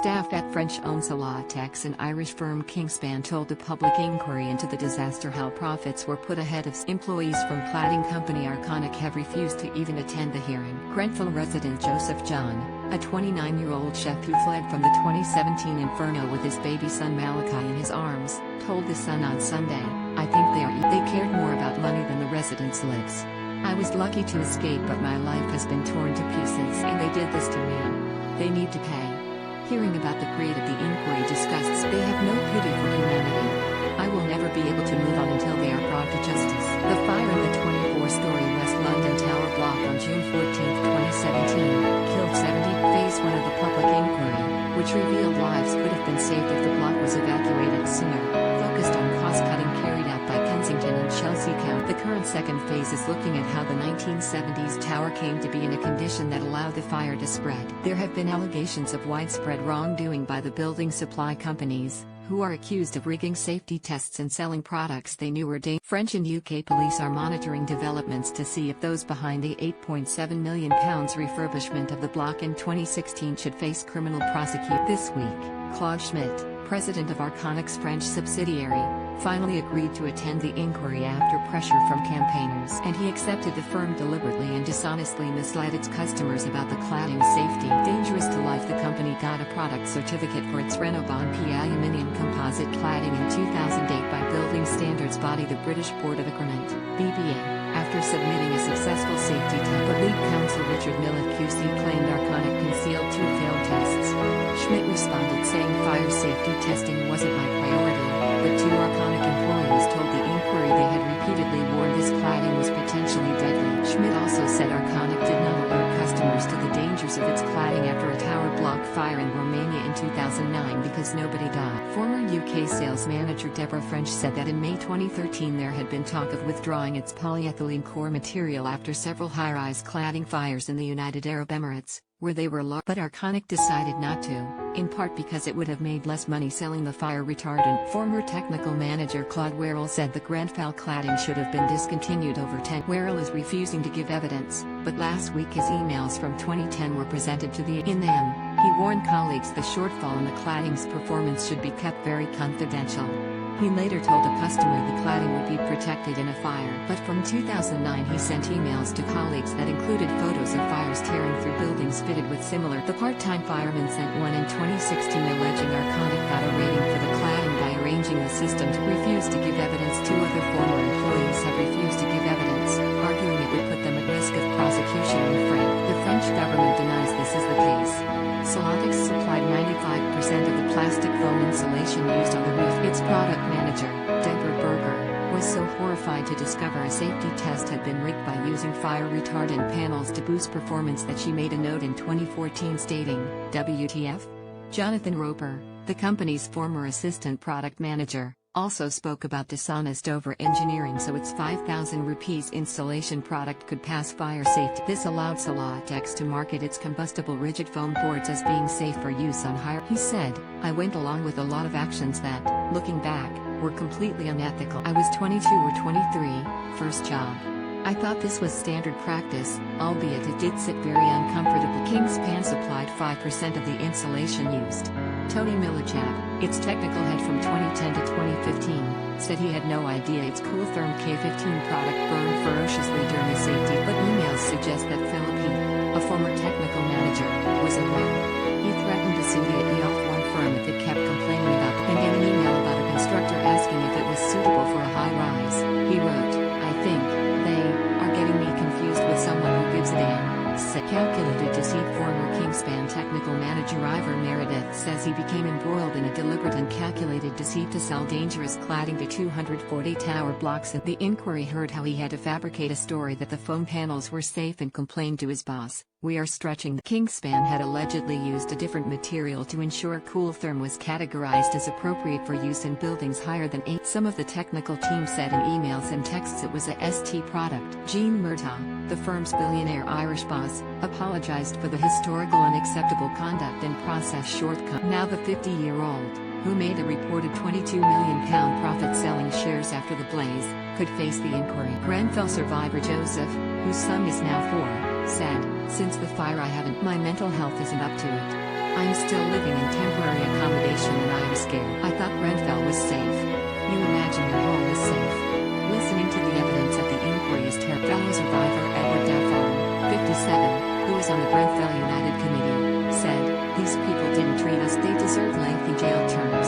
Staff at French-owned Salatex and Irish firm Kingspan told a public inquiry into the disaster how profits were put ahead of employees from cladding company Arconic have refused to even attend the hearing. Grenfell resident Joseph John, a 29-year-old chef who fled from the 2017 inferno with his baby son Malachi in his arms, told The Sun on Sunday, "I think they cared more about money than the residents' lives. I was lucky to escape, but my life has been torn to pieces and they did this to me. They need to pay." Hearing about the creed of the inquiry discussed, they have no pity for humanity. "I will never be able to move on until they are brought to justice." The fire in the 24-story West London Tower block on June 14, 2017, killed 70. Phase 1 of the public inquiry, which revealed lives could have been saved if the block was evacuated sooner, focused on cost-cutting carried out by Kensington and Chelsea County. The current second phase is looking at how the 1970s tower came to be in a condition that allowed the fire to spread. There have been allegations of widespread wrongdoing by the building supply companies, who are accused of rigging safety tests and selling products they knew were dangerous. French and UK police are monitoring developments to see if those behind the £8.7 million refurbishment of the block in 2016 should face criminal prosecution. This week, Claude Schmitt, president of Arconic's French subsidiary, finally agreed to attend the inquiry after pressure from campaigners. And he accepted the firm deliberately and dishonestly misled its customers about the cladding's safety. Dangerous to life. The company got a product certificate for its Renobon P aluminium composite cladding in 2008 by Building Standards body the British Board of Agreement, BBA, after submitting a successful safety test. But lead counsel Richard Millett QC claimed Arconic concealed 2 failed tests. Schmitt responded saying fire safety testing wasn't my priority, but 2 Arconic employees told the inquiry they had repeatedly warned this cladding was potentially deadly. Schmitt also said Arconic did not alert customers to the dangers of its cladding after a tower block fire in Romania in 2009 because nobody died. Former UK sales manager Deborah French said that in May 2013 there had been talk of withdrawing its polyethylene core material after several high-rise cladding fires in the United Arab Emirates, where they were large. But Arconic decided not to, in part because it would have made less money selling the fire retardant. Former technical manager Claude Werrell said the Grenfell cladding should have been discontinued over 10. Werrell is refusing to give evidence, but last week his emails from 2010 were presented to the. In them, he warned colleagues the shortfall in the cladding's performance should be kept very confidential. He later told a customer the cladding would be protected in a fire. But from 2009 he sent emails to colleagues that included photos of fires tearing through buildings fitted with similar. The part-time fireman sent one in 2016 alleging Arconic got a rating for the cladding by arranging the system to refuse to give evidence. 2 other former employees have refused to give evidence, arguing it would put them at risk of prosecution in France. The French government denies this is the case. Salatex supplied 95% of the plastic foam insulation used on the roof. Its product manager, Deborah Berger, was so horrified to discover a safety test had been rigged by using fire-retardant panels to boost performance that she made a note in 2014 stating, "WTF?" Jonathan Roper, the company's former assistant product manager, also spoke about dishonest over-engineering so its 5,000 rupees insulation product could pass fire safety. This allowed Salatex to market its combustible rigid foam boards as being safe for use on higher. He said, "I went along with a lot of actions that, looking back, were completely unethical. I was 22 or 23, first job. I thought this was standard practice, albeit it did sit very uncomfortably." Kingspan supplied 5% of the insulation used. Tony Millichap, its technical head from 2010 to 2015, said he had no idea its Cooltherm K15 product burned ferociously during a safety. But emails suggest that Philippe, a former technical manager, was aware. He threatened to sue the off-one firm if it kept complaining about and get an email about a constructor asking if it was suitable for a high-rise. He wrote, "I think they are getting me confused with someone who gives a damn." Calculated deceit. Former Kingspan technical manager Ivor Meredith says he became embroiled in a deliberate and calculated deceit to sell dangerous cladding to 240 tower blocks. The inquiry heard how he had to fabricate a story that the foam panels were safe and complained to his boss, "We are stretching." Kingspan had allegedly used a different material to ensure Cooltherm was categorized as appropriate for use in buildings higher than 8. Some of the technical team said in emails and texts it was a ST product. Jean Murtaugh, the firm's billionaire Irish boss, apologized for the historical unacceptable conduct and process shortcut. Now the 50-year-old, who made a reported £22 million profit selling shares after the blaze, could face the inquiry. Grenfell survivor Joseph, whose son is now 4, said, "Since the fire my mental health isn't up to it. I'm still living in temporary didn't treat us, they deserve lengthy jail terms.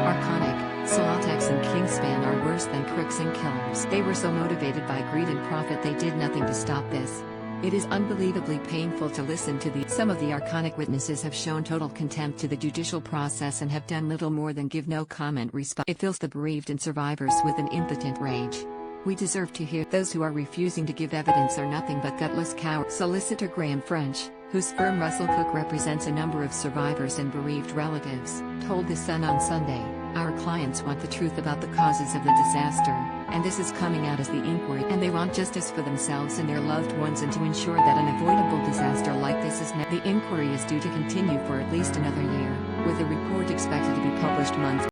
Arconic, Salatex and Kingspan are worse than crooks and killers. They were so motivated by greed and profit they did nothing to stop this. It is unbelievably painful to listen to some of the Arconic witnesses have shown total contempt to the judicial process and have done little more than give no comment response. It fills the bereaved and survivors with an impotent rage. We deserve to hear those who are refusing to give evidence are nothing but gutless cowards. Solicitor Graham French, whose firm Russell Cook represents a number of survivors and bereaved relatives, told The Sun on Sunday, "Our clients want the truth about the causes of the disaster, and this is coming out as the inquiry, and they want justice for themselves and their loved ones and to ensure that an avoidable disaster like this is never." The inquiry is due to continue for at least another year, with a report expected to be published months